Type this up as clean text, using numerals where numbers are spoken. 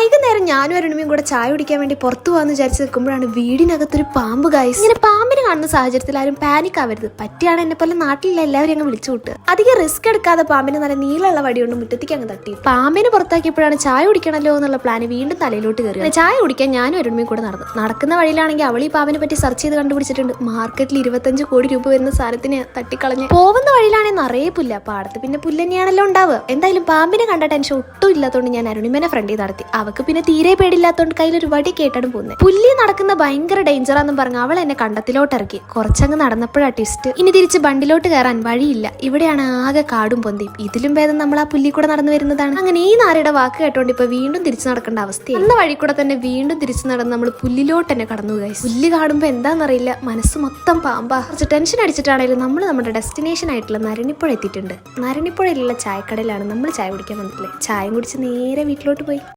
വൈകുന്നേരം ഞാനും അരുണിമയും കൂടെ ചായ കുടിക്കാൻ വേണ്ടി പുറത്തു പോകാന്ന് വിചാരിച്ച് നിൽക്കുമ്പോഴാണ് വീടിനകത്തൊരു പാമ്പ് ഗൈസ്. ഇങ്ങനെ പാമ്പിനെ കാണുന്ന സാഹചര്യത്തിൽ ആരും പാനിക് ആവരുത്. പറ്റിയാണ് എന്നെ പോലെ നാട്ടിലുള്ള എല്ലാവരും അങ്ങ് വിളിച്ചു വിട്ട്. അധികം റിസ്ക് എടുക്കാതെ പാമ്പിനെ നല്ല നീളമുള്ള വടി കൊണ്ട് മുറ്റത്തേക്ക് അങ്ങ് തട്ടി. പാമ്പിനെ പുറത്താക്കിയപ്പോഴാണ് ചായ കുടിക്കണല്ലോ എന്നുള്ള പ്ലാന് വീണ്ടും തലയിലോട്ട് കയറി. ചായ കുടിക്കാൻ ഞാനും അരുണിമയും കൂടെ നടക്കുന്ന വഴിയിലാണെങ്കിൽ അവൾ ഈ പാമ്പിനെ പറ്റി സെർച്ച് ചെയ്ത് കണ്ടുപിടിച്ചിട്ടുണ്ട്. മാർക്കറ്റിൽ 25 കോടി രൂപ വരുന്ന സാധനത്തിന് തട്ടിക്കളഞ്ഞ്. പോകുന്ന വഴിയിലാണെങ്കിൽ നിറയെ പുല്ല. പാടത്ത് പിന്നെ പുല്ലന്നെയാണല്ലോ ഉണ്ടാവുക. എന്തായാലും പാമ്പിനെ കണ്ട ടെൻഷൻ ഒട്ടും ഇല്ലാത്തതുകൊണ്ട് ഞാൻ അരുണിമേനെ ഫ്രണ്ടിൽ നടത്തി. അവക്ക് പിന്നെ തീരെ പേടില്ലാത്തോണ്ട് കയ്യിലൊരു വടി കേട്ടാണ് പോകുന്നത്. പുല്ലി നടക്കുന്ന ഭയങ്കര ഡേഞ്ചറാന്നും പറഞ്ഞ് അവൾ എന്നെ കണ്ടത്തിലോട്ട് ഇറക്കി. കുറച്ചങ്ങ് നടന്നപ്പോഴാ ട്വിസ്റ്റ്. ഇനി തിരിച്ച് ബണ്ടിലോട്ട് കയറാൻ വഴിയില്ല. ഇവിടെയാണ് ആകെ കാടും പൊന്തിയും. ഇതിലും ഭേദം നമ്മൾ ആ പുല്ലി കൂടെ നടന്നു വരുന്നതാണ്. അങ്ങനെ ഈ നാരയുടെ വാക്ക് കേട്ടോണ്ട് ഇപ്പൊ വീണ്ടും തിരിച്ചു നടക്കേണ്ട അവസ്ഥയായി. അന്ന വഴി കൂടെ തന്നെ വീണ്ടും തിരിച്ചു നടന്ന് നമ്മൾ പുല്ലിലോട്ട് തന്നെ കടന്നു പോയി. പുല്ല് കാണുമ്പോ എന്താണെന്നറിയില്ല, മനസ്സ് മൊത്തം പാമ്പാ. കുറച്ച് ടെൻഷൻ അടിച്ചിട്ടാണെങ്കിലും നമ്മൾ നമ്മുടെ ഡെസ്റ്റിനേഷൻ ആയിട്ടുള്ള നരണിപ്പുഴ എത്തിയിട്ടുണ്ട്. നരണിപ്പുഴയിലുള്ള ചായക്കടയിലാണ് നമ്മൾ ചായ കുടിക്കാൻ വന്നിട്ടില്ലേ. ചായ കുടിച്ച് നേരെ വീട്ടിലോട്ട് പോയി.